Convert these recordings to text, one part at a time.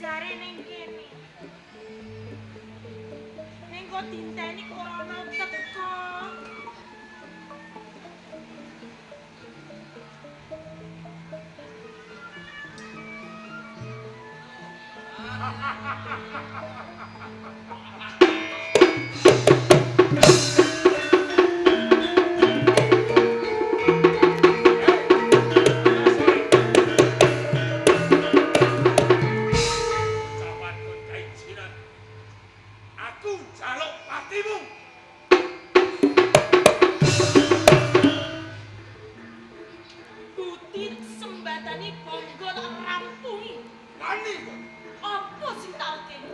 Jare ning kene. Ning kok dinteni kok ora ono teko. Butit sembadani bangga tak rampungi. Wani kok. Apa sing tak kene?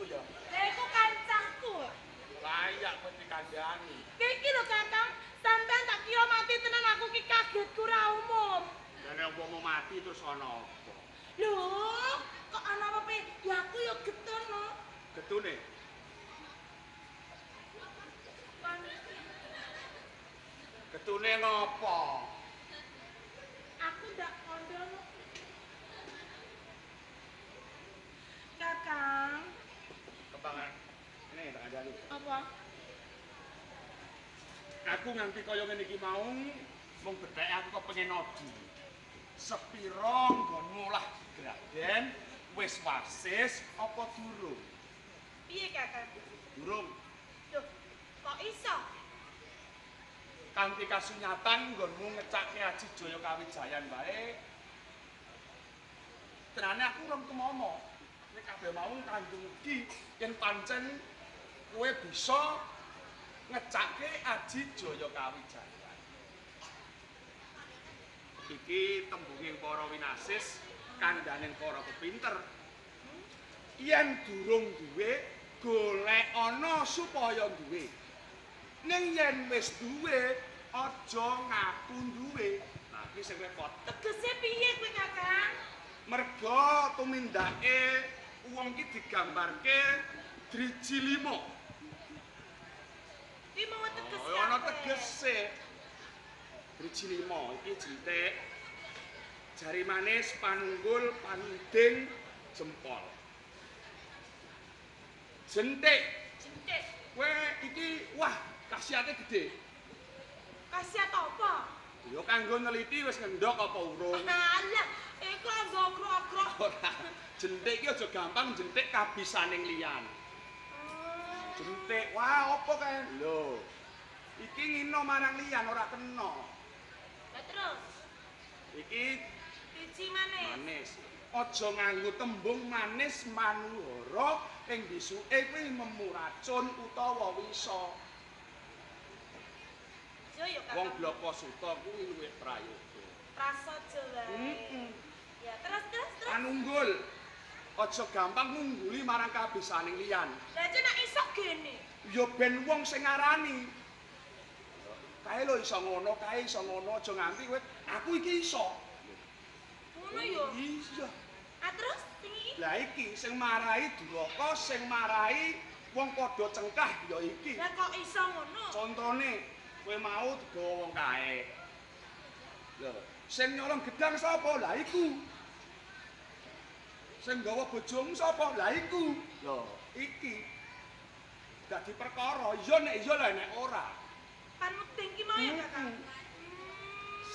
ya? Lah iku kancaku. Layak kowe dikandhani. Iki lho Kakang, sampean tak kira mati tenan aku ki kagetku ora umum. Dene wong mati terus ana apa? Lho, kok ana apa ya aku ya getono. Getune? Getune ngopo? Aku ndak kondol. Kakang. Kembangan. Ini tak kandhani. Apa? Aku nganti kaya ngene iki mau mung betheke aku kok pengen nodi. Sepira nggonmu lah Graden wis wasis apa durung? Piye Kakang? Durung. Loh, kok iso? Kanthi kasunyatan nggonmu ngecakke Aji Jaya Kawijayan bae. Tenane aku urung kemomo. Nek kabeh mau kandung iki yen pancen kowe bisa ngecakke Aji Jaya Kawijayan. Iki tembunging para winasis, kandhaning para kepinter. Yen durung duwe, golek ana supaya duwe. Ning yen wis duwe, aja ngaku duwe. Nah, iki sing repot. Tegese piye kowe Kakang? Merga tumindake wong iki digambarke driji 5. Iki mau tegese. Oh, ana tegese. Driji 5 iki jentik. Jari manis, panunggul, panuding, jempol. Jentik. Jentik. Kowe iki wah, khasiate gede. Khasiat apa? Ya kanggo neliti wis ngendhok apa urung. Alah, iku ngogrok-grok. Ora. Jentik iki aja gampang jentik kabisaning liyan. Jentik, wah apa kae? Lho. Iki ngino marang liyan ora kena. Lah terus, Iki biji manis. manis. Aja nganggo tembung manis manuhara ing bisuke kuwi memuracun utawa wisa. Yo yo Wong Kakang. bloko suta kuwi luwih prayoga. Prasaja wae. Ya, terus. Panunggul. Aja gampang ngungguli marang kabisaning liyan. Lah aja nek iso gene. Ya ben wong sing ngarani. Kae lho iso ngono, aja nganti kowe aku iki iso. Ngono yo. Iya. Ah terus sing iki Lah iki sing marai duraka, sing marai wong padha cengkah ya iki. lah kok iso ngono? Contone kowe mau digawa wong kae. Lho, sing nyolong gedang sapa? Lah iku. Sing gawa bojomu sapa? Lah iku. Lho, iki. Dadi perkara, iya nek iya lah nek ora. Panuding ki mau ya Kakang.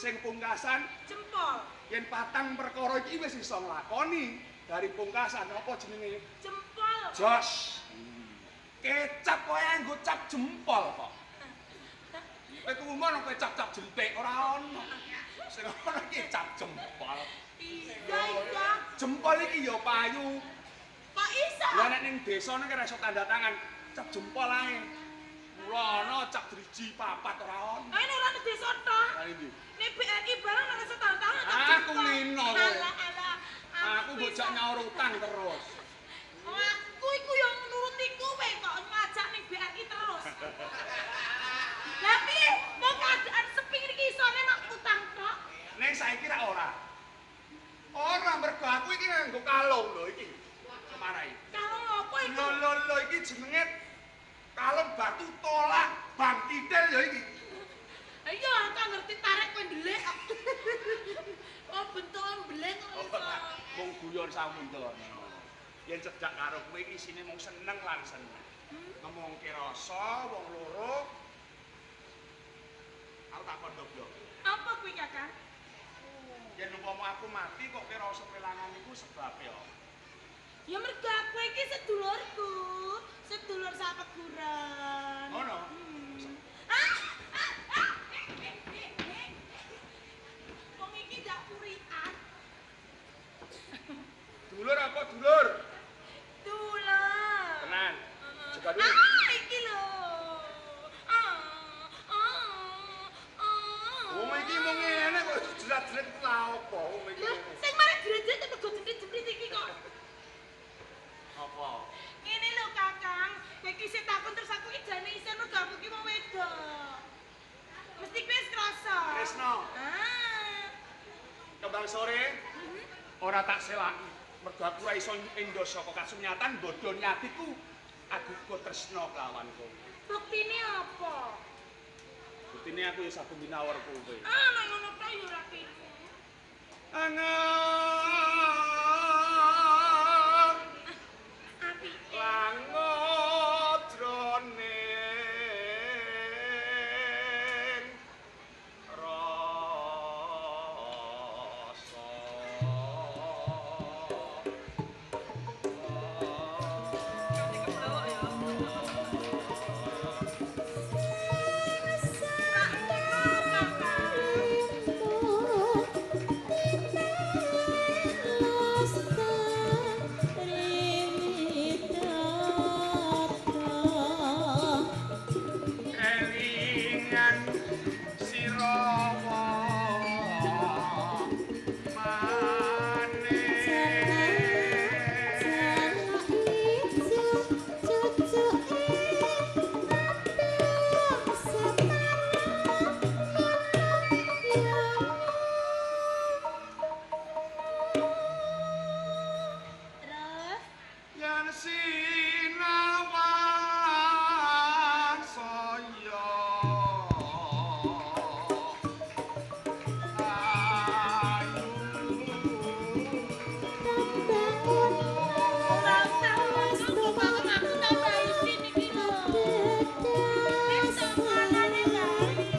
Sing pungkasan Jempol, yen patang perkara iki wis iso nglakoni dari pungkasan apa jenenge? jempol. Jos. Kecap kowe nganggo cap jempol kok. Kowe kuwi ngono kowe cap-cap jentik ora ono. Sing ono iki cap jempol. Iya. Jempol iki ya payu. Kok iso? Lah nek ning desa nek ora iso tanda tangan, cap jempol ae. Mula ana cap driji papat ora ono. Ayo ora nek desa tok. Lah ndi? Nek BRI barang nek iso tantangan. Aku ngino kowe. Alah. Aku bocah nyaur utang terus. Aku iku yang nuruti kowe kok ngajak ning BRI terus. Lah piye? Mau keadaan sepi iki isone mak utang tok. Ning saiki ra ora. Ora mergo aku iki nganggo kalung lho iki. Marai. Kalau apa iku? Lho iki jenenge kalung batu tolak Bang Titil ya iki. Iya, aku ngerti tarik kowe ndelik. Oh, bentukan beleng kok iso. Wong guyon samundana. Yen cedak karo kowe iki isine mung seneng lan seneng. Ngomongke rasa wong loro. Aku tak kandha blok. Apa kuwi, Kakang? Yen umpama aku mati kok kowe rasa kelangan iku sebabe apa? Ya mergo aku iki sedulurku. Sedulur sapeguran. Ngono. Wong iki ndak puritan. Dulur apa dulur? Dulur. Tenan. Coba dulu. Iki lho. Wong iki mung ngene kok jelat-jelat ku lha apa wong iki. Sing mari jerit-jerit mergo jeprit-jeprit iki kok. Apa? Ngene lho selaki. Mergo aku ora iso endo saka kasunyatan bodho atiku. Aku kok tresno kelawan kowe. Buktine apa? Buktine aku ya saben dinawar kowe. Ah, nek ngono ta ya ora piye. Angang Apike? langodroning rasa. Kelingan sirawa Terus yen sinawan saya ora usah ngono kok aku tambah isin iki lho. Wis semuanya baik.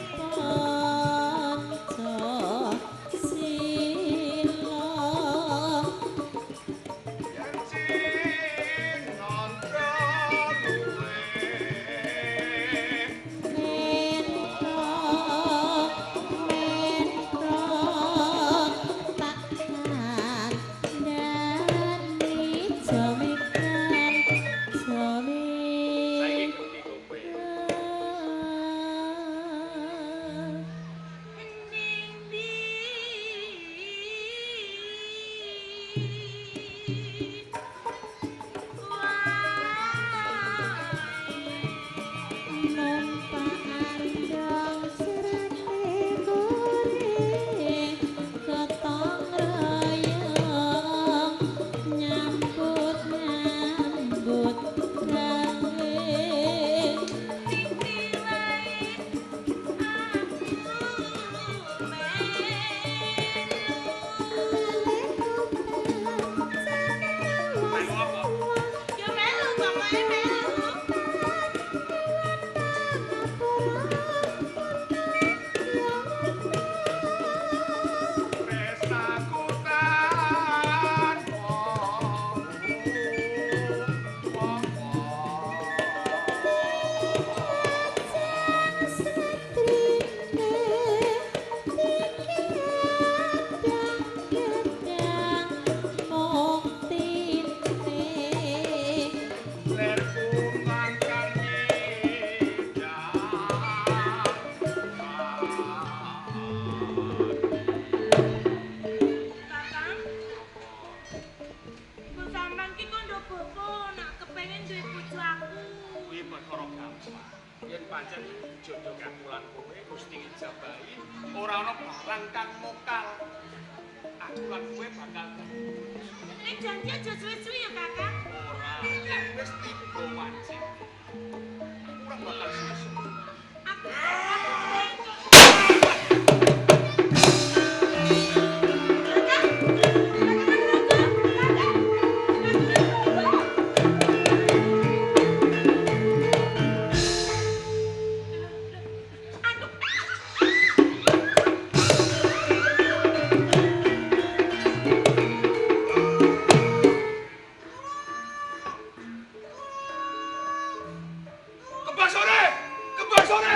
yen sinandra luwe saiki ngerti kowe Ning ndi melu apa Ya melu pokoke melu. pestaku tanpa lerku mangkal Kakang, kok sampean ki kondo bopo nak kepengin duwe bojo aku. kuwi perkara gampang yen pancen jodoh kanggo lan kowe Gusti ngijabahi ora ana barang kang mokal aku lan kowe bakal Nek janji aja suwi-suwi ya, Kakang. ora yen wis tiba wajib ora bakal suwe-suwe Aku kebasone kebasone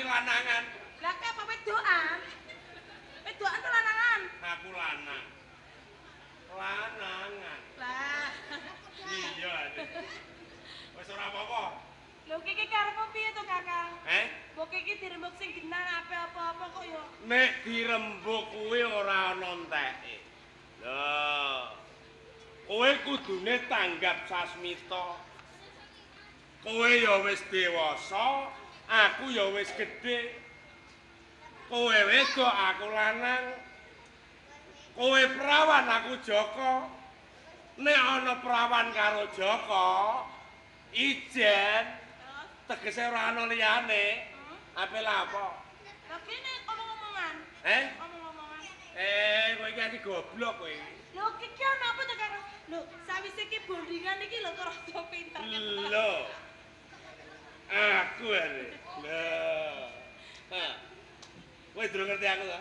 lanangan. Lah kaya apa wedokan? Wedokan to lanangan. Aku lanang. Lanangan. Lah. Iya. Wis ora apa-apa. Lho iki karepmu piye to, Kakang? Mbok iki dirembuk sing genah ape apa-apa kok ya. Nek dirembuk kuwi ora ana enteke. Lho. Kowe kudune tanggap sasmita. Kowe ya wis dewasa, aku ya wis gedhe. Kowe wedok, aku lanang. Kowe perawan, aku Joko. Nek ana perawan karo Joko, ijen tegese ora ana liyane. Ape lha apa? Lah kene omong-omongan. Omong-omongan. Kowe iki anti goblok kowe. Lho iki ana apa to, Kakang? Lho, sawise iki bondingan iki lho kok rada pinter. Lho. Aku are. Lho. Kowe durung ngerti aku ta?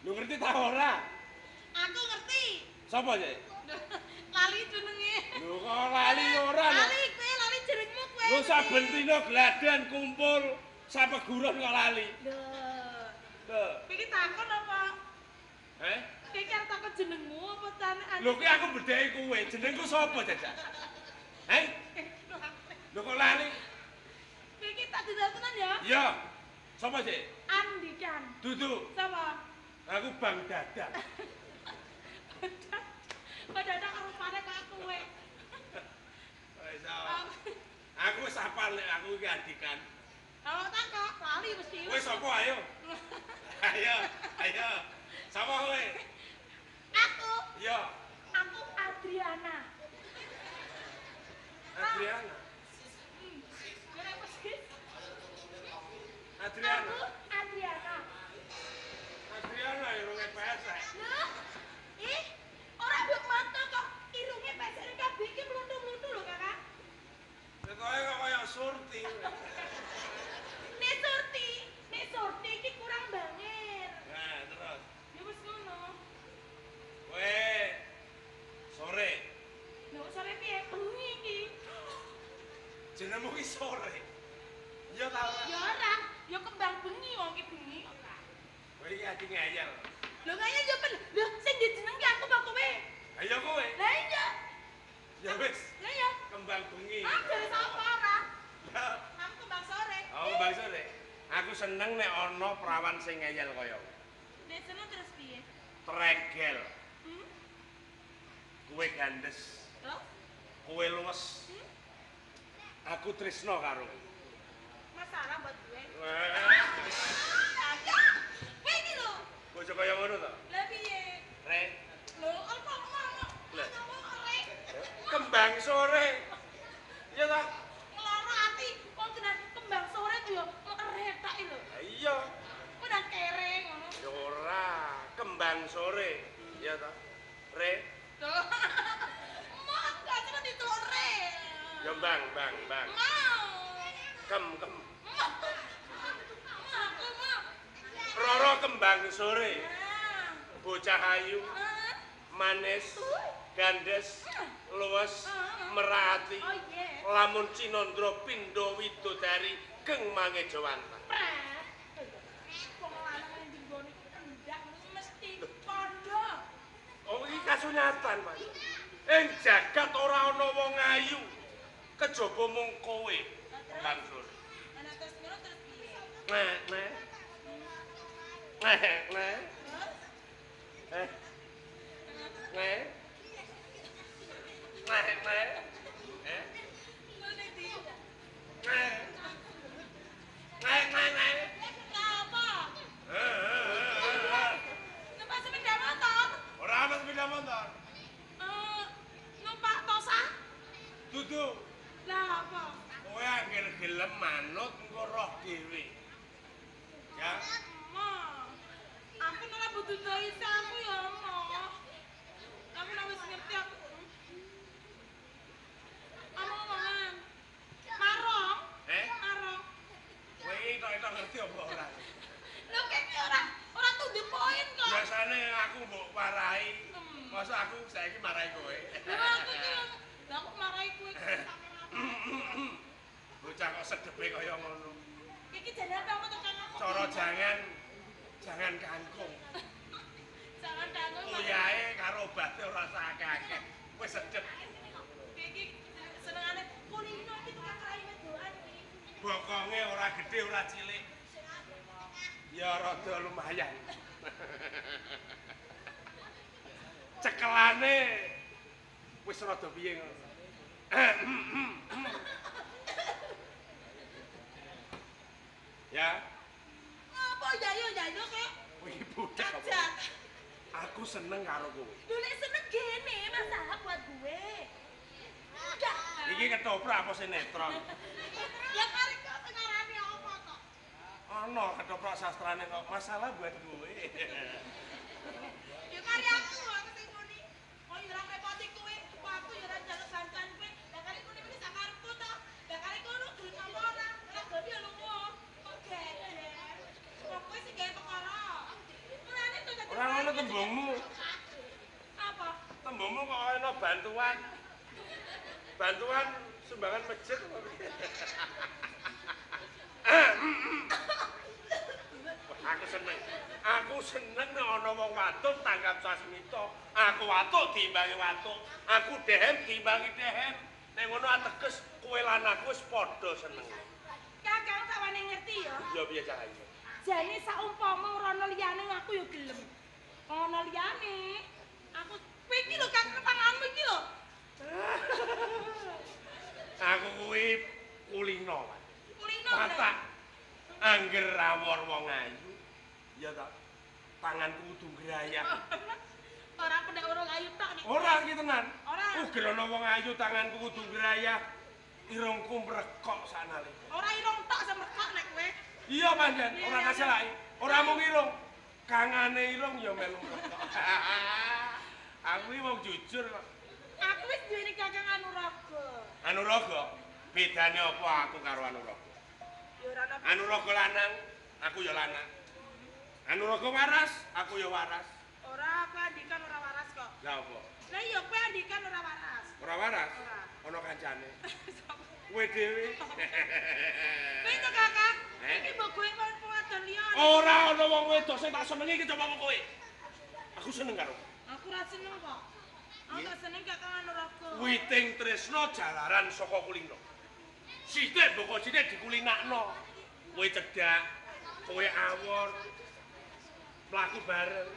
Lu ngerti ta ora? Aku ngerti. Sapa sih? Lali jenenge. Lho kok lali ora lho. Lali kowe, lali jenengmu kowe. Lu saben dina gladan kumpul sapeguron kok lali. Lho. Lho. Iki takon apa? Iki arep takon jenengmu apa tan? Lho ki aku bedheki kowe, jenengku sapa jajak? Lho kok lali? Iki tak didatenan ya? Iya. Sapa sih? Andikan. Dudu. Sapa? Aku Bang Dadak. Kok dadak karo pare kaya kowe. Wis aku wis hafal nek aku iki Andikan. Kalau tak kok lali mesti. Kowe sapa ayo? Ayo. Sapa kowe? Aku. Iya. Aku Adriana. Adriana. Kenapa sih? Adriana. Aku Adriana. Adriana irunge pesek. Loh? Ih, ora mbok mata kok irunge pesek kabeh iki mluntu-mluntu lho, Kakak. Kowe kok kaya surti. Nek Surti iki kurang banget. Nah, terus. Ya wis ngono. Kowe sore. Lho, sore piye? Bengi iki. Jenengmu ki sore. Iya ta ora? Ya ora, ya kembang bengi wong iki bengi kok. Kowe iki ati ngeyel. Lho kaya ya ben. Lho sing dijenengke aku apa kowe? Ayo kowe. Lah iya. Ya wis, Lah iya. kembang bengi. Ah, dari sapa ora? Lah, Aku kembang sore. oh Bang Sore. Aku seneng nek ana perawan sing ngeyel kaya kowe. Nek seneng terus piye? Tregel. Hmm? Kowe gandes. Lho? Kowe luwes. Aku tresno karo kowe. Masalah buat gue. Wah, Ada. Kowe iki lho. bojo kaya ngono to? Lah piye? Re, Lho, apa ngomong? Lah. Ngomong rek. kembang sore. Iya ta? Ngeloro ati. Wong tenan kembang sore ku yo retak iki lho. Lah iya. Kok nang kere ngono. Ya ora, kembang sore. Iya ta? Re, Lho. Mau gak cuma ditulur re. ya bang. Mau. Kem. Aku mau. Roro kembang sore. Nah. Bocah ayu, manis, gandes, luwes, merati. Oh iya. Lamun Cinandra pindha widodari geng mangejawanta. Pret. Wong lanang ning nggone ndak mesti padha. Oh iki kasunyatan, Mas. Ing jagat ora ana wong ayu kejaba mung kowe. Kembang sore. Ana terus ngono terus piye? Nek. Terus? Ngene iki. Apa? Numpak sepeda motor? Ora ana sepeda motor. Numpak tosa? Dudu. Lah apa? Kowe angger gelem manut engko roh dhewe. Ya. Ma. Aku ora butuh doisa aku ya, Ma. Aku ora wis ngerti aku. Omongan. Marong? Marong. Kowe iki tok ngerti apa ora? Lho kene ora to the point kok. Biasane aku mbok marahi. Masa aku saiki marahi kowe. Lha aku iki lah aku marahi kowe. Bocah kok sedepe kaya ngono. Iki jane apa aku tekan aku. Cara jangan kangkung. Jangan dangu. Uyahe karo obate ora usah akeh-akeh. Wis sedep. Iki senengane kulino iki tukang rai wedokan iki. Bokonge ora gedhe ora cilik. Ya rada lumayan. Cekelane wis rada piye ngono. Ya. Apa yayo kek? Wih budak apa? Ajak. Aku seneng karo kowe. Lho nek seneng gene masalah buat gue. Enggak. Iki ketoprak apa sinetron? Ya kare kok ngarani apa kok? Ana ketoprak sastrane kok masalah buat kowe. Ya kare aku sing muni. Oh ya ora repoti kowe, aku ya ora njaluk bantuan kowe. Lah kare kowe iki sak karepku to. Lah kare kono kudu ngomong ora. Lah goni ya lunga. Kok geger. Kok kowe sing gawe perkara. Mulane to dadi. Ora ngono tembungmu. Apa? Tembungmu kok ana bantuan. Bantuan sumbangan masjid apa piye? Aku seneng. Aku seneng nek ana wong wadon tanggap sasmita. Aku watuk diimbangi watuk. Aku dehem diimbangi dehem. Nek ngono ateges kowe lan aku wis padha seneng. Kakang sawane ngerti ya. Ya piye carane? Jane saumpama ora ana liyane aku ya gelem. Ana liyane. Aku kowe iki lho Kang kepanganmu iki lho. Aku kuwi kulino. Kulino. Mata angger rawor wong ayu. Ya ta. Tanganku kudu grayah. Ora aku nek urung ayu tok nek. Ora iki tenan. Ora. Uger ana wong ayu tanganku kudu grayah. Irungku mrekok sanale. Ora irung tok semrekok nek kowe. Iya pancen, ora kasalaki. Ora mung irung. Kangane irung ya melu mrekok. Aku iki wong jujur kok. Aku wis duweni Kakang Anuraga. Anuraga, bedane apa aku karo Anuraga? Ya ora ana. Anuraga lanang, aku ya lanang. Anuraga waras, aku ya waras. Ora apa andikan ora waras kok. Lah apa? Lah iya kowe andikan ora waras. Ora waras? Ora. Ana kancane. Kowe dhewe. Kowe to Kakang? Iki mbok kowe wong wadon liya. Ora ana wong wedok sing tak senengi kejaba kowe. Aku seneng karo. Aku ora seneng kok. Aku gak seneng Kakang Anuraga. Witing tresno jalaran saka kulino. Sithik mboko sithik dikulinakno. Kowe cedhak, kowe awor. Mlaku bareng.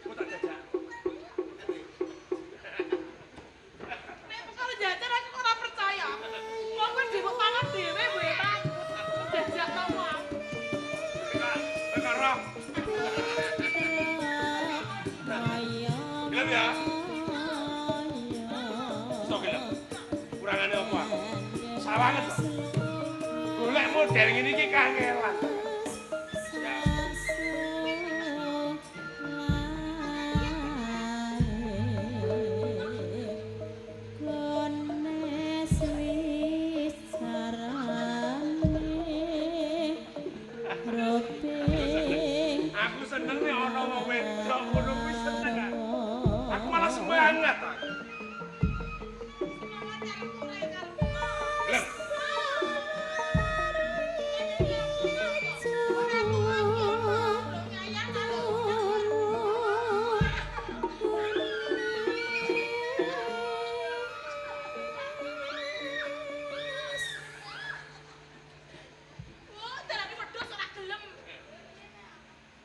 Kowe tak jajak. Nek kalau jajan aku ora percaya. Wong kowe dhewe pangan dhewe kowe Pak. Jajak to wong. Kowe roh. Gelem ya? Sok gelem. Kurangane apa? Sawanget to. Golek model ngene iki kangelan. Ya. Aku seneng nek ana wong wedok ngono kuwi seneng. Aku malah semangat. Gelem.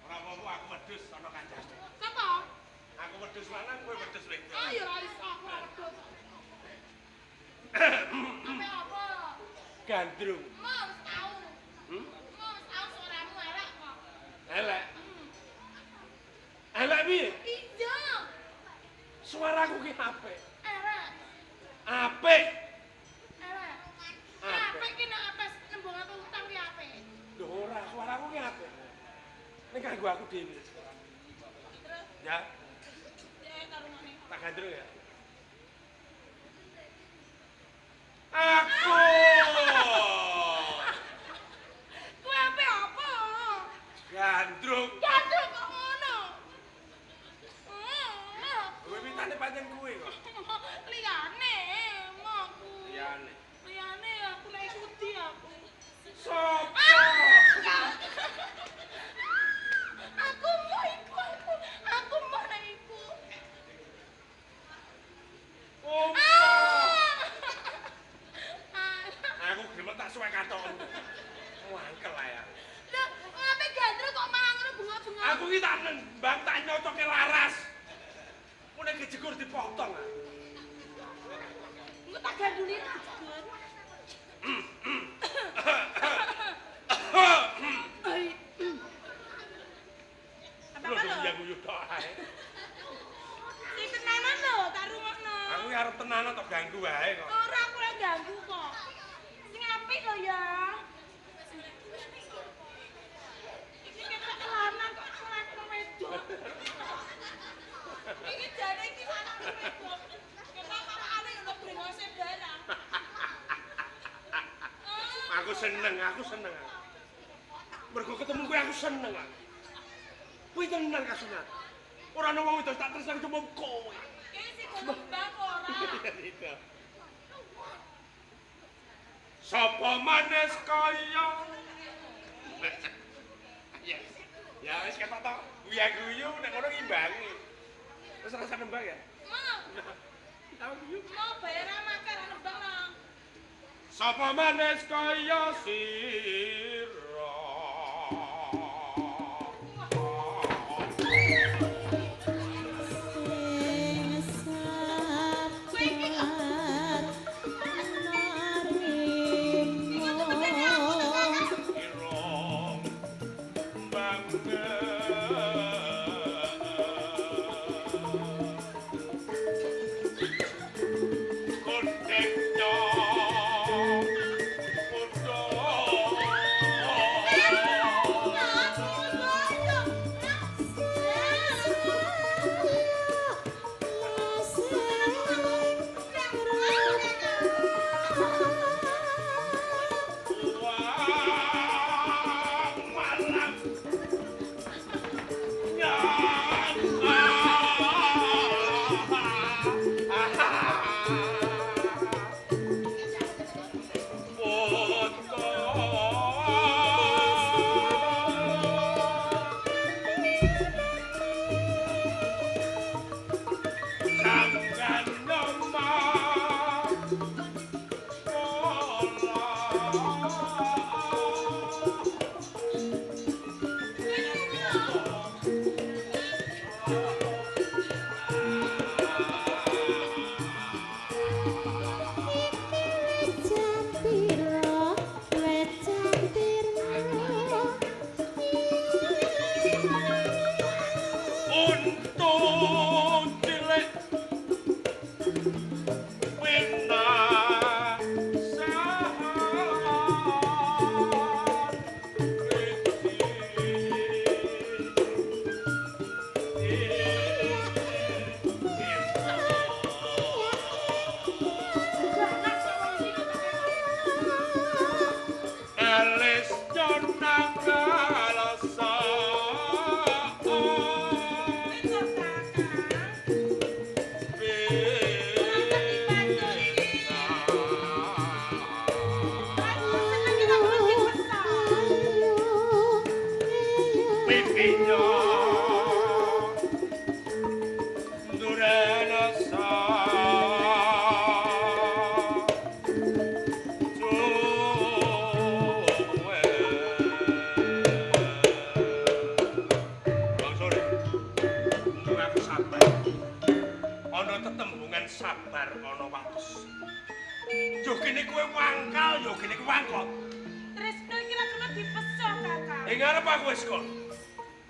Ora apa-apa aku wedhus ana kancane. Aku wedhus lanang, kowe wedhus wedok. Gandrung. Elek. Elek piye? Suaraku ki apik. Apik. Lho ora, suaraku ki apik. Nek kanggo aku dhewe. Ya, tak gandrung ya. Aku. Kowe ape apa? Gandrung. Gandrung kok ngono. Kowe mintane pancen kowe kok. Liyane, aku. Liyane. Liyane aku nek jegur dipotong. Engko tak ganduli ra jegur. Lho ya guyu tok ae. Sing tenanan lho, tak rungokno. Aku arep tenanan tok ganggu wae kok. Ora aku ora ganggu kok. Sing apik lho ya. Iki ketok lanang kok lanang wedok. Iki jane iki lanang wedok. Ketok awakane yo brengose barang. Aku seneng. Mergo ketemu kowe aku seneng. Kuwi tenan kasunat. Ora ana wong wedok tak tresnani cuma kowe. Iki sing kembang ora. Sapa manes kaya Ya wis ketok tok. Guyu nek ngono ngimbangi. Wis rasa nembang ya? Mau bayar makan ra nembang ra. Sapa manes kaya sira.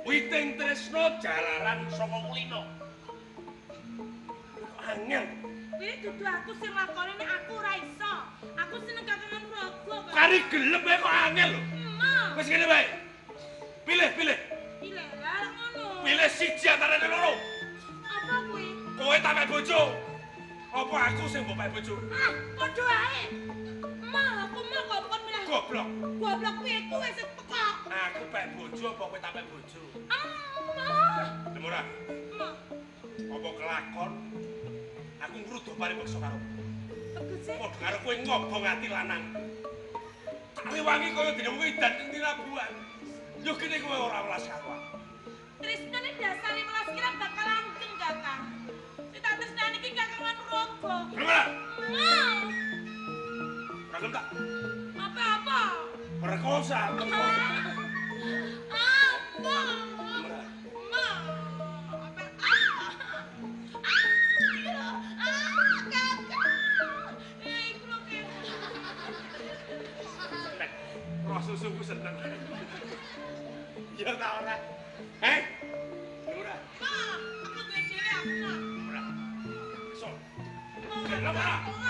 Witing tresno jalaran saka kulino. Angel. Kuwi dudu aku sing lakoni nek aku ora iso. Aku seneng kakangan rogo. Kari gelem ae kok angel lho. Wis ngene wae. Pilih. Pilih lah ngono. Pilih siji antara loro. Apa kuwi? Kowe tak mek bojo. Apa aku sing mbok mek bojo? Ah, padha ae. Aku mau kok kon milih. Goblok. Goblok kuwi kowe sing teko. Aku mek bojo apa kowe tak mek bojo? Demora. Apa kelakon? Aku ngrudu paripeksa karo. Tegese. Padha karo kowe ngobong ati lanang. Tak wangi kaya dene widan ning Labuan. Yo kene kowe ora welas karo aku. Tresnane dasare welas kira bakal langgeng, Kakang. Sing tak tresnani iki kakangan rogo. Demora. Mau. Ragam tak? Apa-apa? Perkosa. Apa?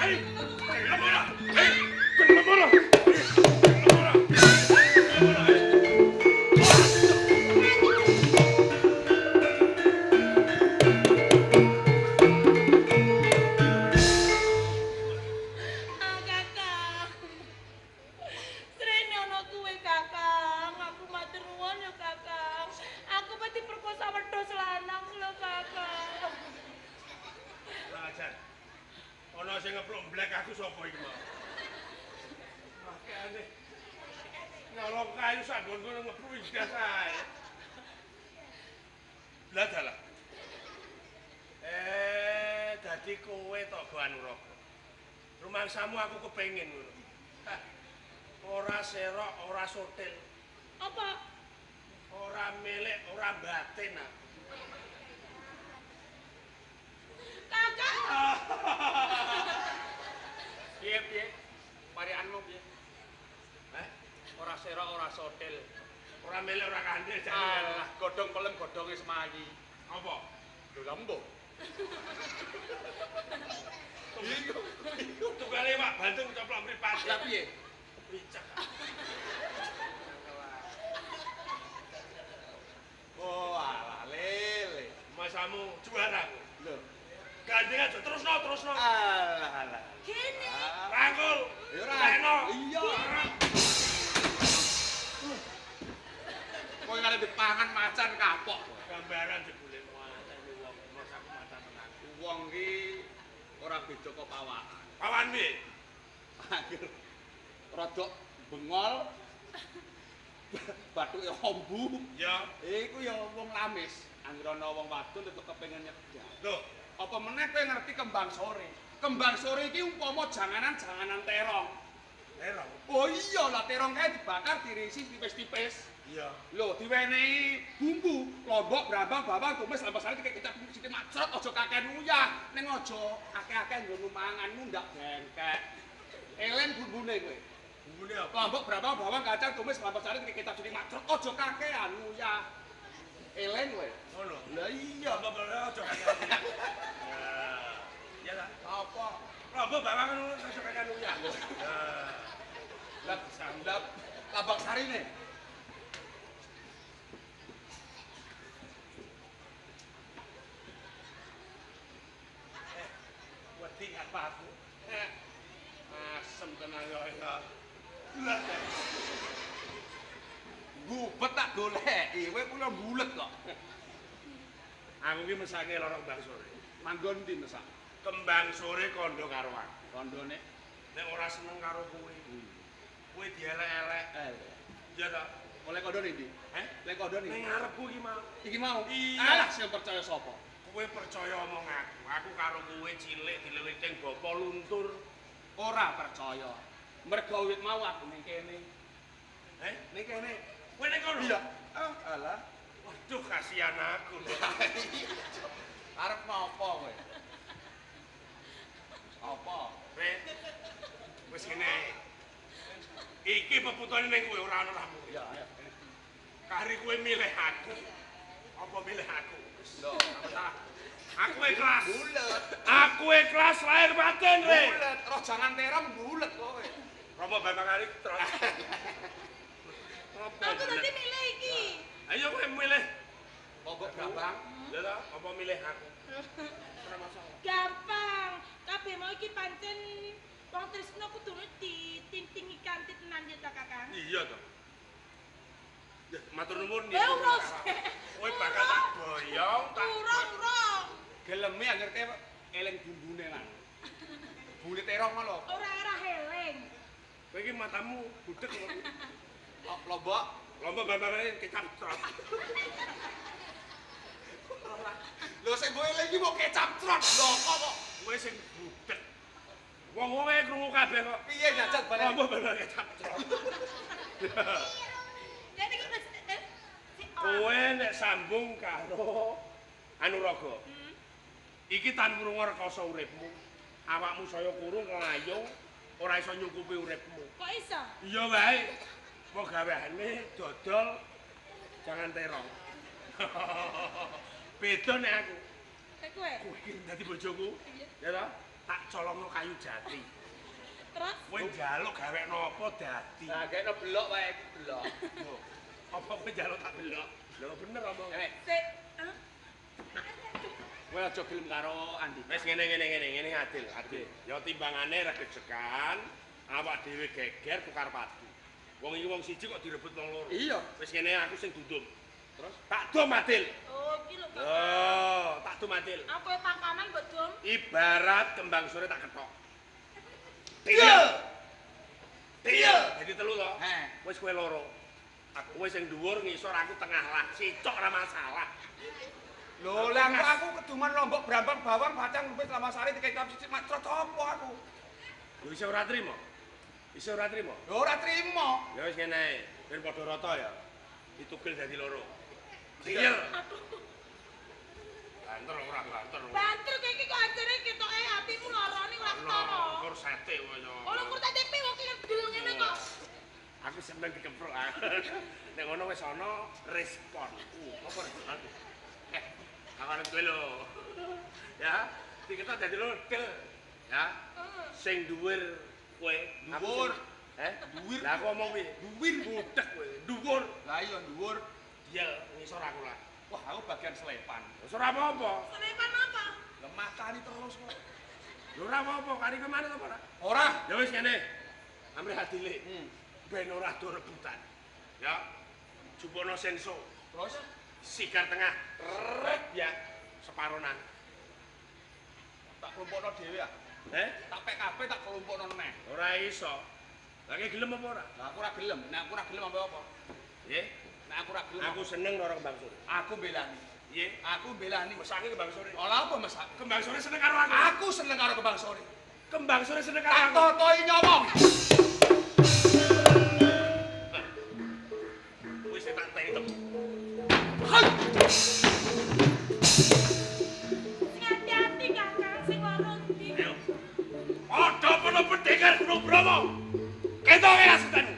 Hei, gelem ora? Hei, gelem ora? Gelem ora? Gelem ora? Ah, Kakang. Srene ana kuwe, Kakang. Aku matur nuwun ya, Kakang. Aku pati perkosa wedhus lanang lho, Kakang. Ajan. Ana sing ngeplok blek aku sapa iki mau? Makane. Nyolong kayu sak nggon kono ngeplok idas ae. Lah dalah. Dadi kowe tok Go Anuraga. Rumangsamu aku kepengin ngono. Hah, ora serok, ora sotil, Apa? ora milik, ora batin aku. Kakang. Piye? Parianmu piye? Hah? Ora serok, ora sotil. Ora milik, ora kandil jane. Alah, godhong pelem godhonge semayi. Apa? Lho lembo. Iku tukale Pak Bantung coplok mripate. Lah piye? Wicak. Oh, alah lele. Masamu juara. Lho. Gandeng aja terusno. Alah. Gini. Rangkul. Ya ora. Lekno. Iya. Kowe kare dipangan macan kapok. Gambaran jebule macan wong masaku macan tenan. Wong ki ora beda kok pawakan. Pawan piye? Akhir rodok bengol bathuke ombu. Ya. Iku ya wong lamis. Anggere ana wong wadon tetep kepengin nyegah. Lho, Apa meneh kowe ngerti kembang sore? Kembang sore iki umpama janganan terong. terong. Oh iya lah terong kae dibakar dirisi tipis-tipis. Iya. Lho diwenehi bumbu, lombok, brambang, bawang, tumis, lampas sari dikek kecap sithik macrot aja kakean uyah. Ning aja akeh-akeh nggo manganmu ndak bengkek. Elen bumbune kowe. Bumbune apa? Lombok, brambang, bawang, kacang, tumis, lampas sari dikek kecap sithik macrot aja kakean uyah. Elen kowe. Ngono. Lah iya. Apa aja kakean. Ya lah. Apa? Lombok bawang ngono aja kakean uyah. Lah sandap labak sarine. Wedi apa aku? Asem tenan ya. Lah. Gubet tak goleki, kowe kula bulet kok. Aku ki mesake lorong Kembang Sore. Manggon ndi mesak? Kembang Sore kondo karo aku. Kondone. Nek ora seneng karo kowe. Kowe dielek-elek. Ya ta? Oleh kondone ndi? Lek kondone. Ning ngarepku iki mau. Iki mau. Iya. Alah sing percaya sapa? Kowe percaya omong aku. Aku karo kowe cilik dileliting bapa luntur. Ora percaya. Mergo wit mau aku ning kene. Ning kene. Kowe ning kono? Iya. Ah, alah. Waduh, kasihan aku. Arep ngopo kowe? Apa? Wis ngene. Iki peputane ning kowe ora ana ramu. Ya, ya. Kari kowe milih aku. Apa milih aku? Lho, Aku ikhlas. bulet. Aku ikhlas lahir batin, Re. Bulet, roh jangan terong bulet kowe. Romo Bambang Ari terus. Aku tadi milih iki. Ayo kowe milih. Pokok brambang. Ya ta, apa milih aku? Ora masalah. Gampang. Kabeh mau iki pancen wong tresno kudune diting-tingi kanthi tenan ya ta, Kakang. Iya to. Ya, matur nuwun Eh, urus. Kowe bakal tak boyong, tak Urung. Geleme anggere kowe eling bumbune lan. Bulet terong lho. Ora heleng. Kowe iki matamu budek lho. Lombok. Lombok Bambang Ari kecap trot. Lho sing mbok eling iki mau kecap trot lho kok. Kowe sing budek. Wong-wong e krungu kabeh kok. Piye jajal balik? Lombok Bambang kecap trot. Jadi iki wis Kowe nek sambung karo Anuraga. Iki tanpa rekoso uripmu. Awakmu saya kurung nglayung ora iso nyukupi uripmu. Kok iso? Iya wae. Mau gaweane dodol jangan terong. Beda nek aku. Kayak kowe. Kowe iki dadi bojoku. Ya ta? tak colongno kayu jati. Terus Kowe njaluk gawe napa dadi? Nah, kayaknya belok wae, belok. Loh, apa kowe njaluk tak belok? Lho bener omong. sik, hah? Kowe aja gelem karo Andi. Wis ngene adil. Ya timbangane regejekan, awak dhewe geger tukar padu. Wong iki wong siji kok direbut wong loro. Iya. Wis ngene aku sing dudum. Terus tak dom adil. Oh, iki lho, Bapak. Oh, tak dom adil. Aku pangkanan mbok dom. Ibarat kembang sore tak ketok. Iya. Iya. Jadi telu to. Heh. Wis kowe loro. Aku wis sing dhuwur ngisor aku tengah lah. Sicok ora masalah. Lho, lah aku keduman Lombok Brambang Bawang Bacang Lupit Lamasari dikecap sithik macro copo aku. Lho iso ora trimo? Iso ora trimo? Lho ora trimo. Ya wis ngene ae. Ben padha rata ya. Ditugel dadi loro. Iya. Banter ora banter. Banter kayak iki kok ajare ketoke atimu larane ora ketara. Kur sate koyo. Oh, lho kurta tepi kok ngedel ngene kok. Aku seneng dikemprok. Nek ngono wis ana respon. Apa respon? Akan kowe lho. Ya, diketok dadi loro del. Ya. Sing dhuwur kowe. Dhuwur. Dhuwur. Lah aku ngomong piye? Dhuwur budek kowe. Dhuwur. Lah iya dhuwur. Diel ngisor aku lah. Wah, aku bagian selepan. Wis ora apa-apa. Selepan apa? Lemah kali terus kok. Lho ora apa-apa, kari ke mana to, Pak? Ora. Ya wis ngene. Amri hadile. Ben ora do rebutan. Ya. Jupono senso. Terus Sigar tengah. Rek ya. Separonan. tak kelompokno dhewe ah. Tak PKB tak kelompokno meneh. Ora iso. Lah ki gelem apa ora? Lah aku ora gelem. Nek aku ora gelem apa? Nggih. Nek aku ora gelem. Aku seneng karo kembang sore. Aku belani. Nggih. Aku belani. Mesake kembang sore. Ola apa mesak? Kembang sore seneng karo aku. Aku seneng karo kembang sore. Kembang sore seneng karo Tak aku. totoi nyomong. Wis tak teni temu. Hai. Sing hati-hati Kakang sing loro ndi. Ayo. Padha-padha pendekar Gunung Bromo. Ketok ya sedanmu.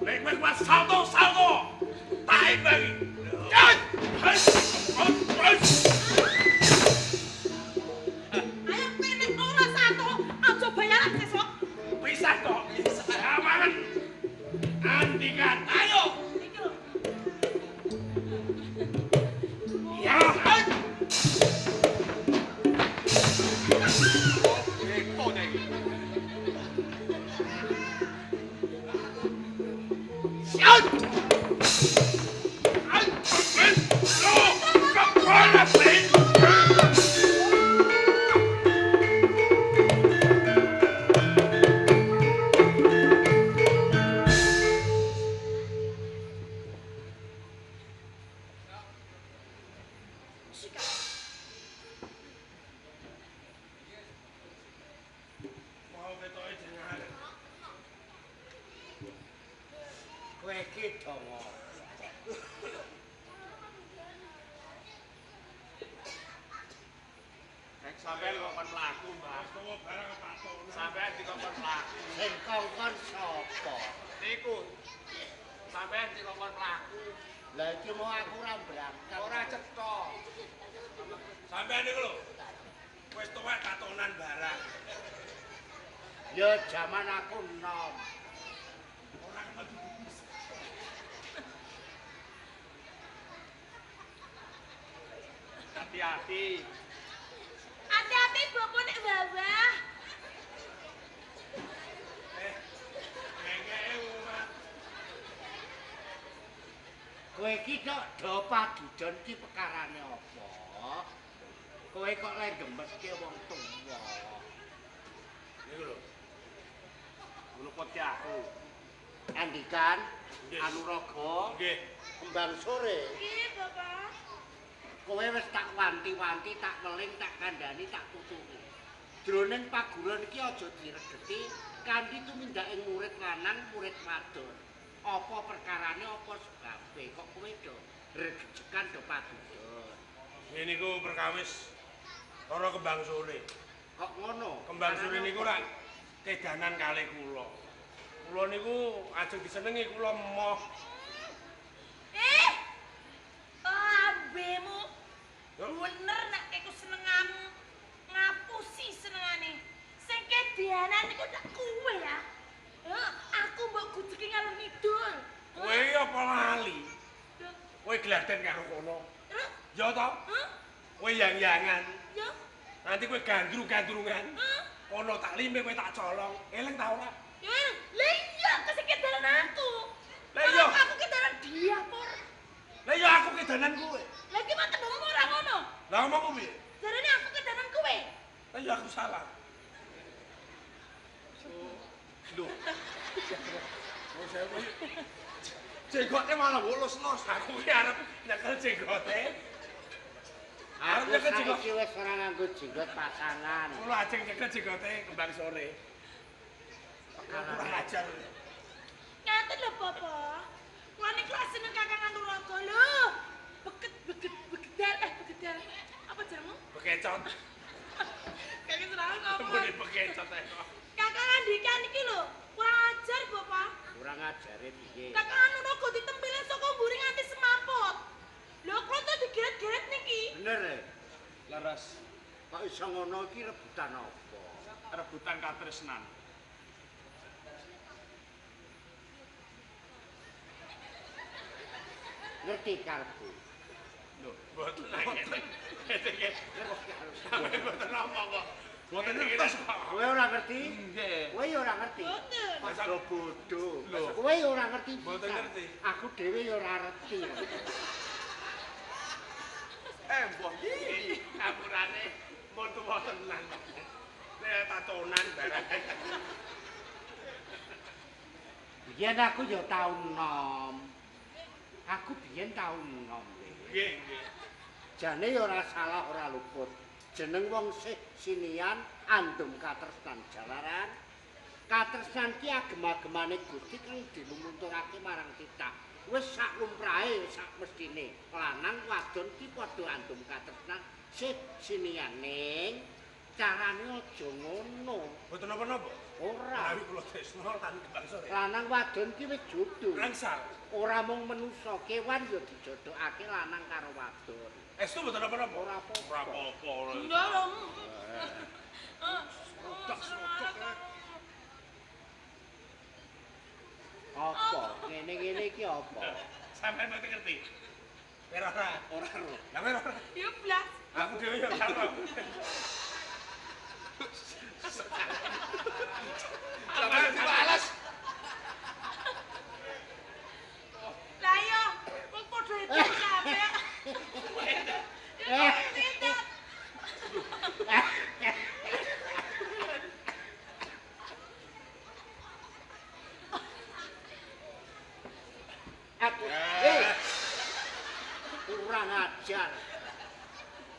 Nek kowe kuat salto. Tak imbangi. Hai. Hai. Ayo kowe nek ora satu, aja bayaran sesuk. Bisa kok. Ya mangan. Andikan. Ayo. Iki lho. Ya. Hai. Eko nek. Siap. Hai. Lo. Kapala pin. Mau ketoke jenengan. Kowe iki donga. Nek sampean kok kon mlaku, Mbak. Kowe barang patokno. Sampean dikongkon mlaku. Sing kongkon sapa? Niku. Sampean dikongkon mlaku. Lah iki mau aku ora berangkat. Ora cetha. Sampeyan niku lho. Wis tuwek katonan barang. Ya jaman aku enom. Ora kemetu. Hati-hati. Hati-hati bopo nek bawah. Ngeke umat. Kowe iki tok do padudon iki perkarane apa? Kowe kok lek gemeske wong tuwa. Niku lho. Ngluput ki aku. Andikan, Nggih. Anuraga, Nggih. kembang sore. Iki, Bapak. Kowe wis tak wanti-wanti, tak weling, tak kandhani, tak tutupi. Jroning paguron iki aja diregeti kanthi tumindak ing murid lanang, murid wadon. Apa perkarane, apa sebabe? Kok kowe do regejekan do padudon. Ini niku perkawis karo kembang sore. Kok ngono? Kembang sore niku rak kedanan kalih kula. Kula niku ajeng disenengi kula emoh. Ambemu. Yo. Bener nek iku senengamu ngapusi senengane. gladen karo kono. Terus? Ya toh? Hah? Kowe yang-yangan. Ya? Nanti kowe gandrung-gandrungan. Kono tak limbe kowe tak colong. Eleng ta ora? Ya, lah iya kesekedaran aku. Lah iya. Aku kedaran dia, Por. Lah ya aku kedanan kowe. Lagi mah ngomong ora ngono. Lah ngomongku piye? Jarane aku kedaran kowe. Lah ya aku salah. Loh. Oh, saya jenggotnya malah bolos-los. Aku ki arep nyekel jenggote. Aku saiki wis ora nganggo jenggot pasangan. Kula ajeng nyekel jenggote kembang sore. Kurang ajar. Ngaten lho, Papa. Wani kelas seneng Kakang Anuraga lho. Begedal. Apa jenengmu? Bekecot. Kakek seneng ngomong. Mbone bekecot ae. Kakang Andika niki lho, kurang ajar, Bapak. Kurang ajare piye? Kakang Anuraga ditempile saka mburi nganti semaput. Lho, kok tuh digeret-geret niki? Bener e. Laras, Kok iso ngono iki rebutan apa? rebutan katresnan. Ngerti karepku. Loh, Mboten ngene. Sampe mboten ngomong kok. mboten ngertos kok. Kowe ora ngerti? Nggih. Kowe ya ora ngerti. Boten. Padha bodho. Lho. Kowe ya ora ngerti. Mboten pisan. ngerti. Aku dhewe ya ora ngerti. Mbah iki. Kapurane mun tuwa tenan. Nek tatonan barang. Biyen aku ya tau nom. Aku biyen tau nom. Nggih, nggih. Jane ya ora salah ora luput. Jeneng wong sinian andum katresnan jalaran. Katresnan ki agem-agemane Gusti kang dilumuntungake marang titah. Wis sak lumrahe sak mestine. Lanang wadon ki padha andum katresnan sinian ning carane aja ngono. Mboten napa-napa. Ora. Awi kula tresno lan kembang sore. Lanang wadon ki wis jodoh. Rangsal. Ora mung manusa, kewan ya dijodhokake lanang karo wadon. Estu mboten napa-napa. Ora apa-apa. Ora apa-apa. Enggak lho. Apa? Ngene-ngene iki apa? Sampeyan mboten ngerti. Ora ora. Ora ro. Lah ora. Ya blas. Aku dhewe ya ora. Sampeyan dibales. Lah iya, wong padha itu kabeh. Aku kurang ajar.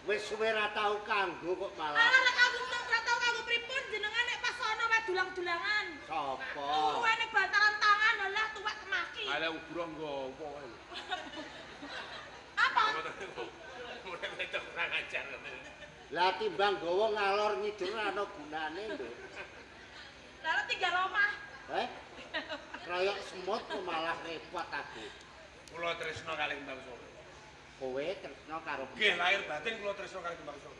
Wis suwe ra tau kanggo kok malah. Ala kamu ora tau kanggo pripun jenengan nek pas ana wae dulang-dulangan. Sapa? Kowe nek bantaran tangan lah tuwek kemaki. Ala ubro nggopo wae. Apa? Mulai wedok kurang ajar. Lah timbang gawa ngalor ngidul ana gunane lho. Lalu tinggal omah. Royok semut kok malah repot aku. Kula tresno kalih kembang sore. Kowe tresno karo Nggih, lahir batin kula tresno kalih kembang sore.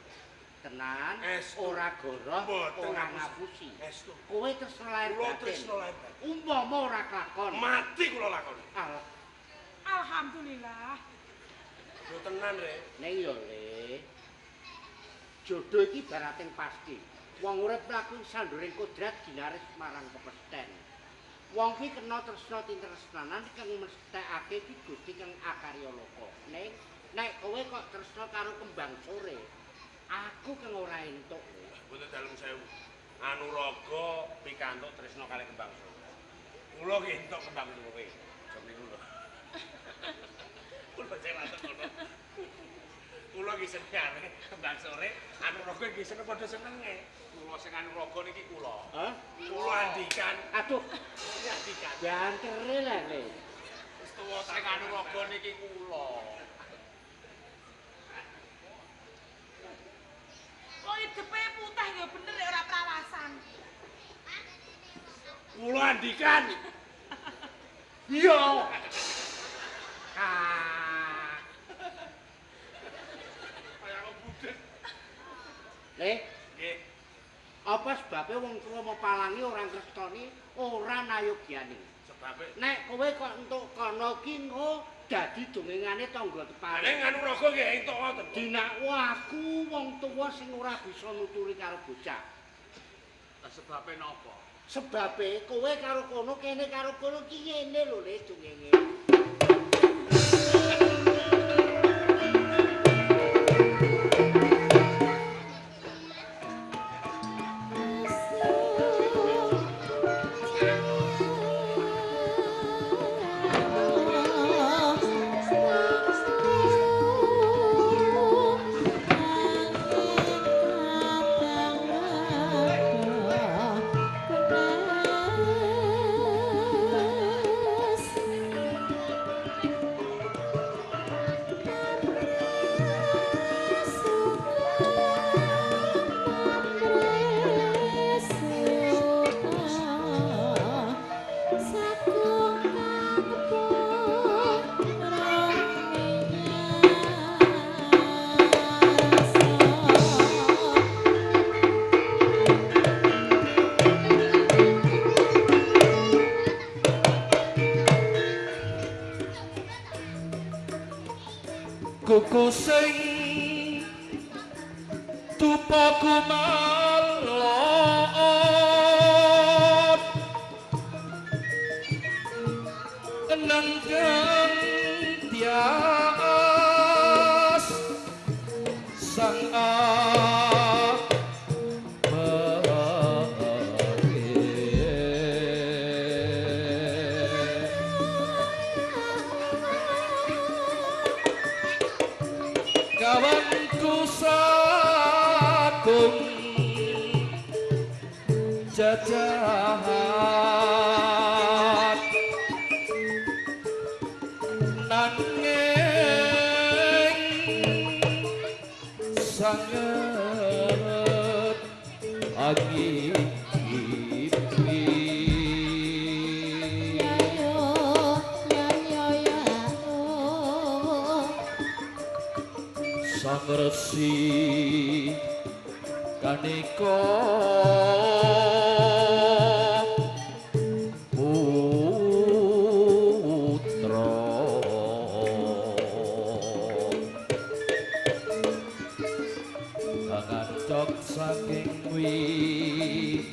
tenan, Estu. ora goroh, Mboten ora ngapusi. ngapusi. Estu. Kowe tresno lahir Kula batin. tresno lahir batin. Umpama ora kelakon. Mati kula lakoni. Alhamdulillah. Yo tenan rek. Ning yo Le. Jodoh iki barating pasti. Wong urip mlaku sanduring kodrat ginaris marang kepesthen. Wong ki kena tresna tintresnanan kang mesthekake iki Gusti kang akarya loka. Ning nek kowe kok tresna karo kembang sore, aku kang ora entuk. Mboten dalem sewu. Anuraga pikantuk tresno kalih kembang sore. Kula ki entuk kembang sore. Jam niku lho. Kula jenengan ngono. Kula ki senengane kembang sore, Anuraga ki seneng padha senenge. Kula sing Anuraga niki kula. Hah? Kula andikan, Aduh, andikan. jantere lah Le. Wis tuwa sing Anuraga niki kula. Kok hidepe putih ya bener nek ora prawasan. Kula andikan. Iya. Ah. Kaya budhet. Le, Nggih. apa sebabnya wong tuwa mepalangi orang kristoni ora nayogyani? Sebabe Nek kowe kok entuk kono ki engko dadi dongengane tangga tepare. Nek Anuraga nggih entuk ngoten. Dinakku aku wong tuwa sing ora bisa nuturi karo bocah. Sebabe napa? Sebabe kowe karo kono kene karo kono ki ngene lho Le dongenge. Kuku sing tupaku malon nanggang tias sang kawanku sagung jajahan nanging sanget angin sang resi kaneka putra kangancok saking wiyadi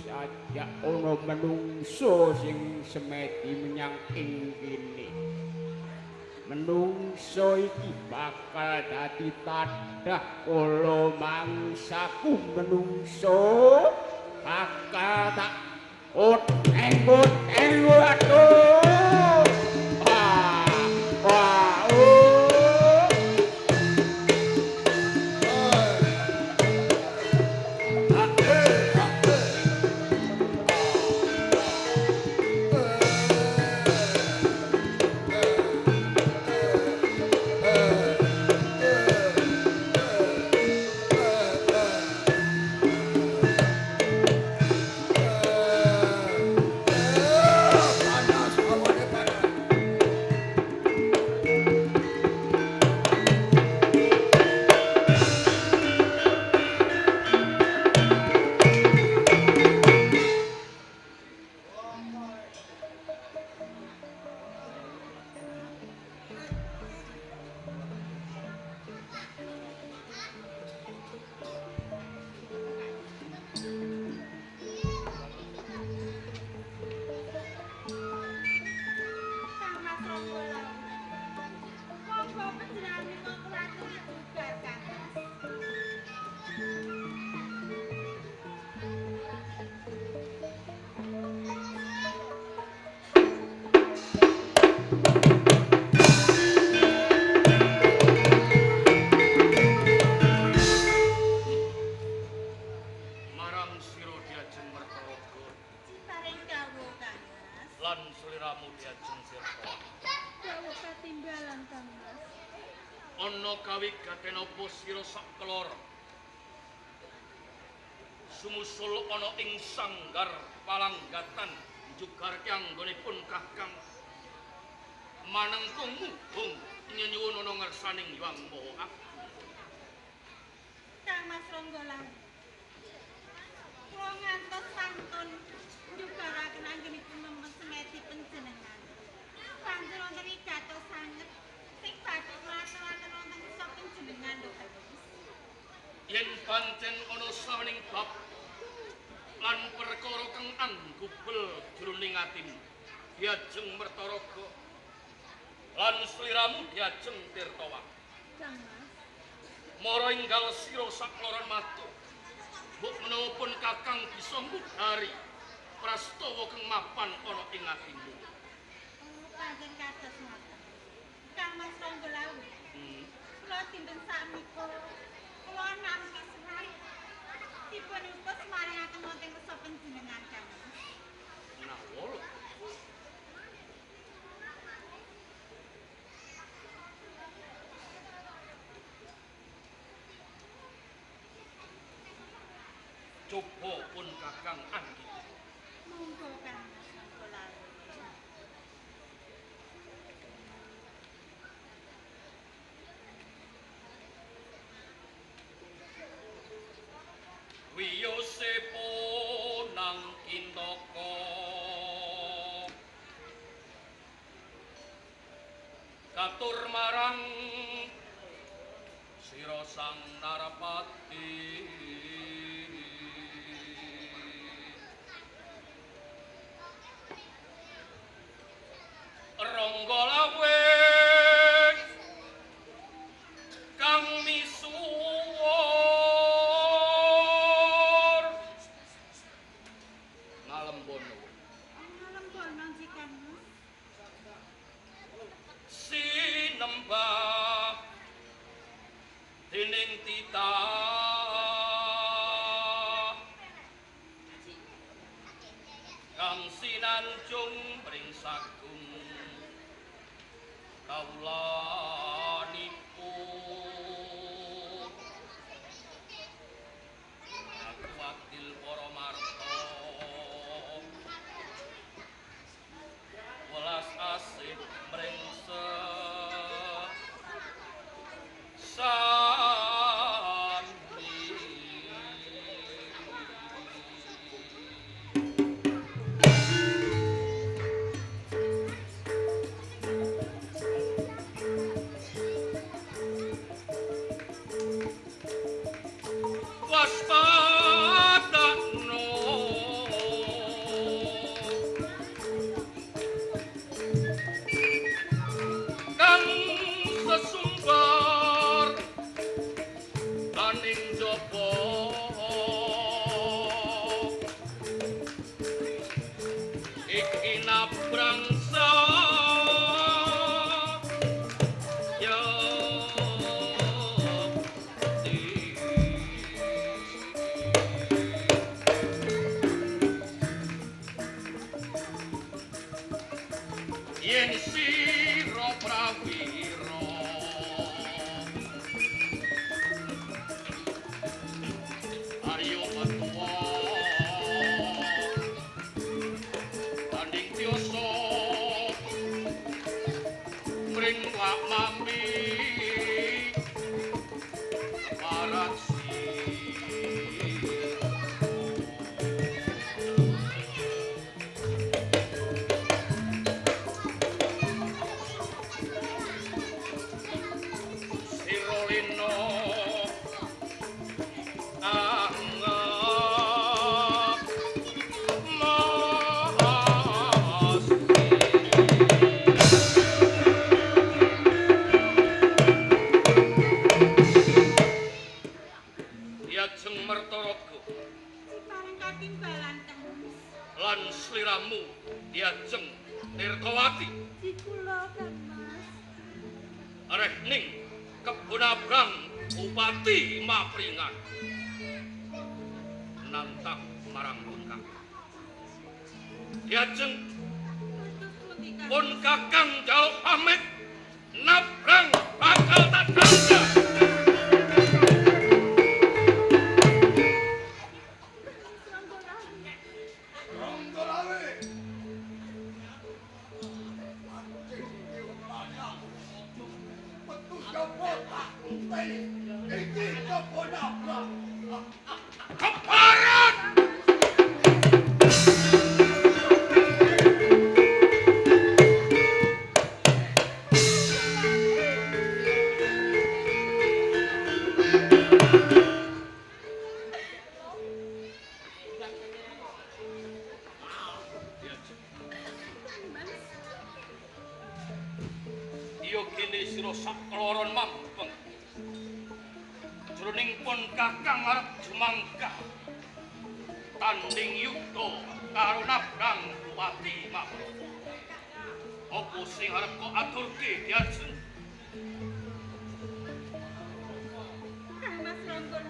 sajak ana menungso sing semedi menyang ing kene. Menungso iki bakal dadi tadah kala mangsaku menungso bakal tak uteng aduh. Wah, diajeng Mertaraga Paring dawuh Kang Mas. lan sliramu diajeng Tirta. Dawuh katimbalan Kang Mas. Ana kawigaten apa sira sakeloro? Sumusul ana ing sanggar palanggatan njugarke anggonipun Kakang manengkung mugung nyuwun ana ngersaning Hyang Maha Agung. Kang Mas Ronggolan. Kula ngantos santun njugaraken anggenipun memsemeti panjenengan. Banjur wonten wigatos sanget sing badhe mlaksanaken wonten sak panjenengan lho Kang Mas. Yen pancen ana sawening bab lan perkara kang anggubel jroning atimu diajeng Mertaraga lan sliramu diajeng Tirtawati. Kang Mas. Mara enggal sira sakloron matur. Mbok menapa Kakang bisa ngudari prastawa kang mapan ana ing atimu. Pancen kados ngoten. Kang Mas Ronggolan. Kula dinten sakmenika kula nampi serat dipun utus maringaken wonten resa panjenengan Kang Mas. Nawala. Coba pun Kakang anggit. Monggo Kang Mas Ronggolan. Wiyosepo nang Kintaka katur marang sira sang Narapati Ronggolawe kang misuwur ngalembono Ngalembono nggih Kang Mas. sinembah dening titah kang sinanjung mring sagung kawulanipun aku wakil para marta welas asih mring waspadakno kang sesumbar aning jaba iki nabrangsa ya yen sira prawira ayo metuwa tanding tioso mring wak mami paraksi Sirolino anggap mas diajeng Mertaraga Parang katimbalan Kang Mas. lan sliramu diajeng Tirtawati Dikula Kang Mas. arek ning kebon abrang Bupati Mapringan nantang marang pun kakang. Diajeng pun kakang jaluk pamit nabrang bakal tak ganda. Keparat! Iyo kini sira sakloron mampeng. Jroning pun kakang arep jumangkah tanding yukta karo nabrang Bupati Mapro. Apa sing arep kok aturke Diajeng? Kang Mas Ronggol.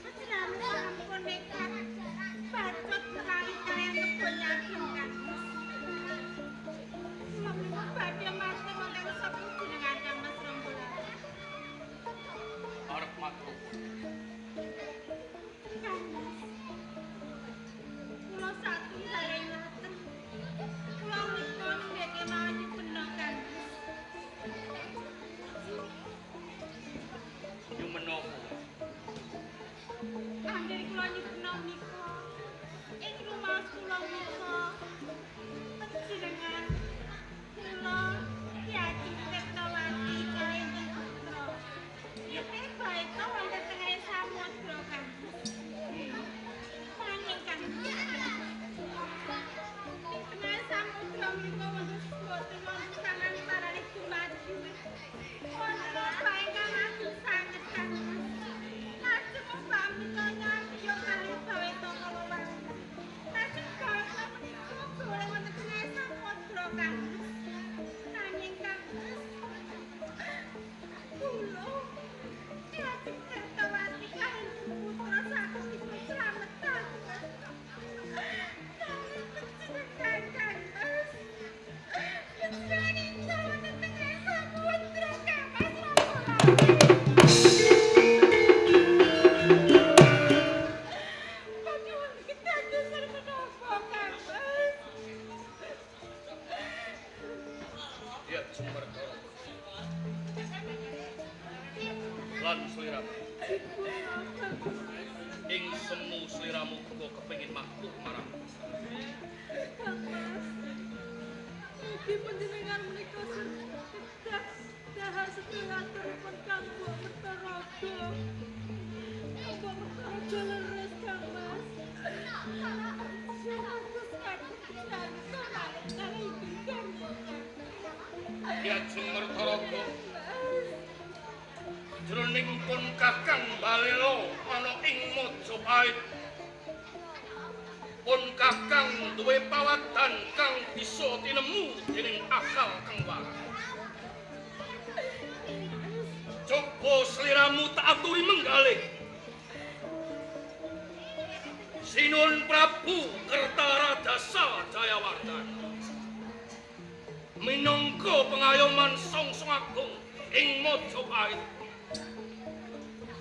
Panjenengan sampun nekat bacot sekali kalian kebon nyageng Kang Mas. Menika badhe mati wonten sapa jenengan Kang Mas Ronggol. Arep matur. Kang Mas. Kula satunggaling ngaten. Kula menika ndeke mawon bener Kang Mas. Yu menapa? Angger kula nyebutna menika ing rumah kula menika panjenengan kula Kyai Tirtawati kaliyan putra. Yen bae to wonten tengah samudra Kang. Nanging Kang. Ing tengah samudra menika wonten boten wonten sangan parane dumadi. Wonten bae kang agung sanget Kang. Lajeng pamita nyadya kalih bae to kalawang. Lajeng bae menika boleh wonten tengah samudra Kang. Nanging Kang. Kula Kyai Tirtawati kaliyan putra saged dipun slametaken. Nanging panjenengan Kang Mas. Panjenengan wonten tengah samudra Kang Mas Ronggolawe. Panyuwun kedadosan menapa Kang Mas? Diajeng Mertara. Lan sliramu. Ing semu sliramu uga kepengin makhluk marang. Kang Mas. Mugi panjenengan menika kedah dahar setunggalipun kanggo Mertaraga. Kanggo Mertaraga leres Kang Mas. Sumados saged pikantuk kalih Kang Mas. Diajeng Mertaraga. Jroning pun kakang Balela ana ing Majapahit. Pun kakang duwe pawatan kang bisa tinemu dening akal kang waras. Coba sliramu tak aturi menggalih. Sinuhun Prabu Kertaradasa Jayawardhana. Minangka pengayoman Songsong Agung ing Majapahit.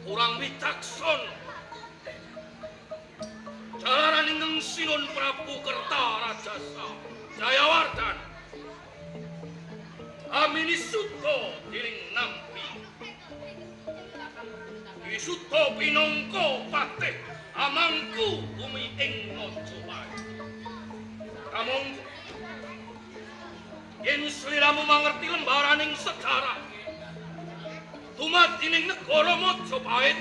Kurang wicaksana. Jalaran ingkang Sinuhun Prabu Kertaradasa Jayawardhana. Amini sudha dening nampi. Sudha pinangka patih amangku bumi ing Majapahit. Kamangka yen sliramu mangerti lembaraning sejarah dumadining negara Majapahit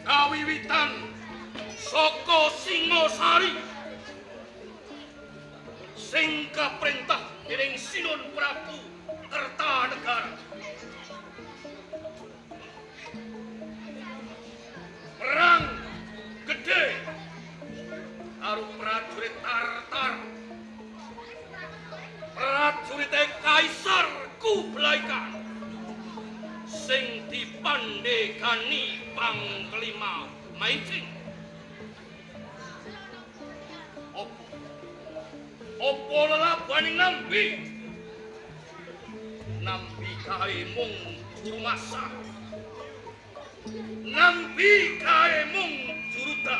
kawiwitan saka Singasari sing kaprintah dening Sinuhun Prabu Kertanegara. Perang gede karo prajurit Tartar. Prajurit Kaisar Kublai Khan sing dipandhegani Sima Maicing. Opo lelabuhaning Nambi? Nambi kae mung juru masak. Nambi kae mung juruta.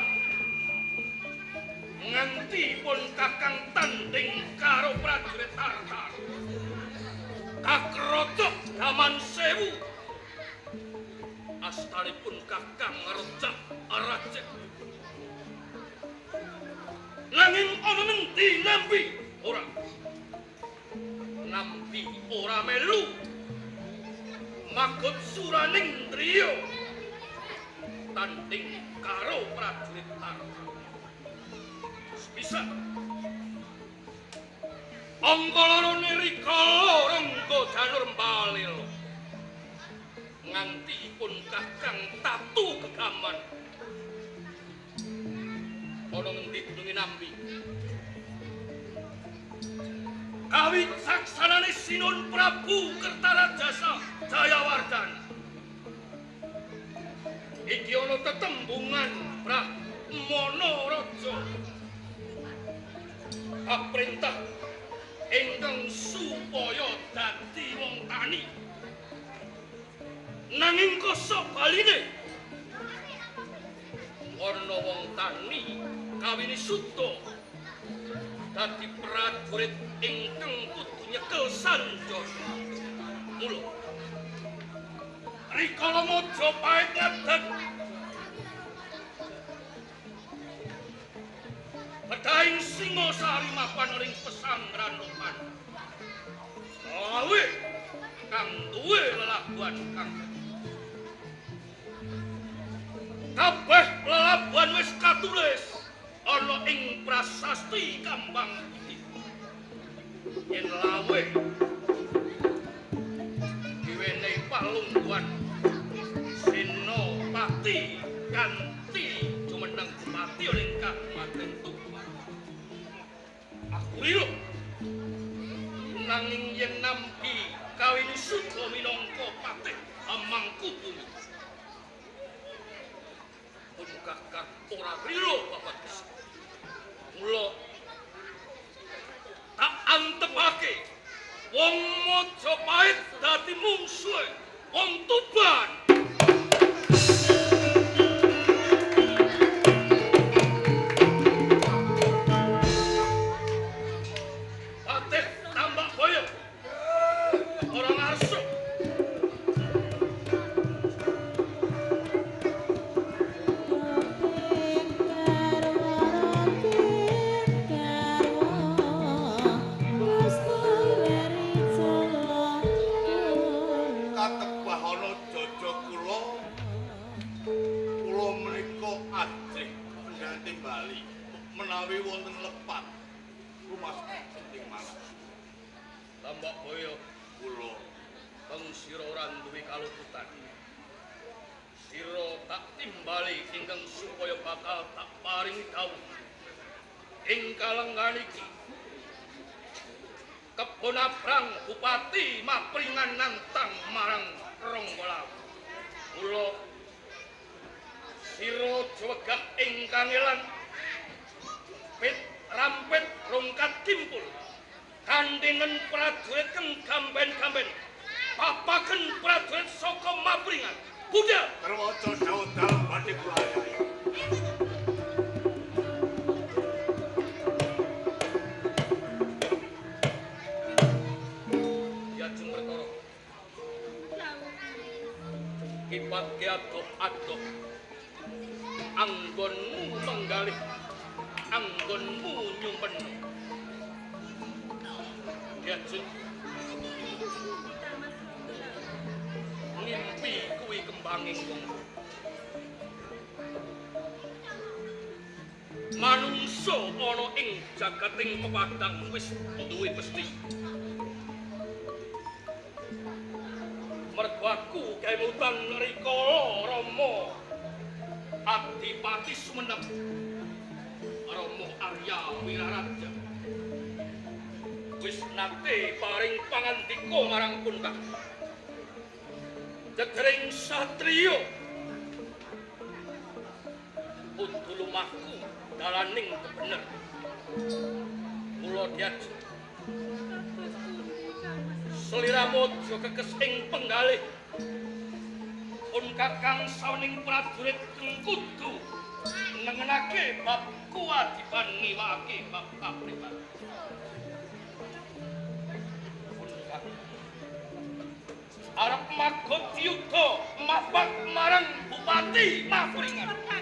Nganti pun kakang tanding karo prajurit Tartar. Kakrotok gaman sewu. Astaripun kakang ngerejak arajek. Nanging ana ngendi Nambi? Ora. Nambi ora melu. Magot suraning driya. Tanding karo prajurit Tartar. Bisa. Angka lorone rikala rengga janur mbalil. Nganti pun kakang tatu gegaman. Ana ngendi dununge Nambi? Kawit saksanane Sinun Prabu Kertarajasa Jayawardhana. Iki ana tetembungan Brahmana Raja. Kaprintah ingkang supaya dadi wong tani. Nanging kosok baline ana wong tani kawini suto dadi prajurit ingkang kudu nyekel sanjur. Mula rikala Majapahit ngadeg Bedahing Singasari mapan ring pesanggrahan Lopan. Awe kang duwe lelabuhan kang kabeh lelabuhan wis katulis ana ing prasasti Kambang Putih. Yen lawe diwenehi palungguhan Senopati kanthi jumeneng bupati ing Kabupaten Tuban. Aku rilo nanging yen Nambi kawin suda minangka patih Amangkubumi. Pun kakang ora rilo babat Gusti. Mula tak antepake wong Majapahit dadi mungsuhe wong Tuban. Patih Tambak Boyo ora ngarso. Katebah ana jaja kula menika ajrih pengganti Bali menawi wonten lepat rumah penting manah. Tambak Boyo kula kang sira ora duwe kaluputan. Sira tak timbali ingkang supaya bakal tak paringi dawuh. Ing kalenggan iki Kebon Abrang Bupati mapringan nantang marang Ronggolawu. Mula sira jwegah ingkang elan pit rampet rongkat kimpul kandhenen prajurit kang gamben-gamben papaken prajurit saka mapringan budal terwaca dawuh dalem badhe kula ayahi. Kipatke adoh-adoh anggonmu menggalih anggonmu nyumpen Yajun ngimpi kuwi kembanging wong manungsa ana ing jagating pepadang wis duwe mesti. Mergo aku kemutan rikala Rama Adipati Sumenep Rama Arya Wiraraja wis nate paring pangandika marang Puncak jejering satriya omahku dalaning bener. Mula diaju. Sliramu aja kekes ing penggalih. Pun kakang sawening prajurit kudu nengenake bab kewajiban niwake bab kapriban. Pun kakang arep magot yuda mabak marang Bupati Mapringan.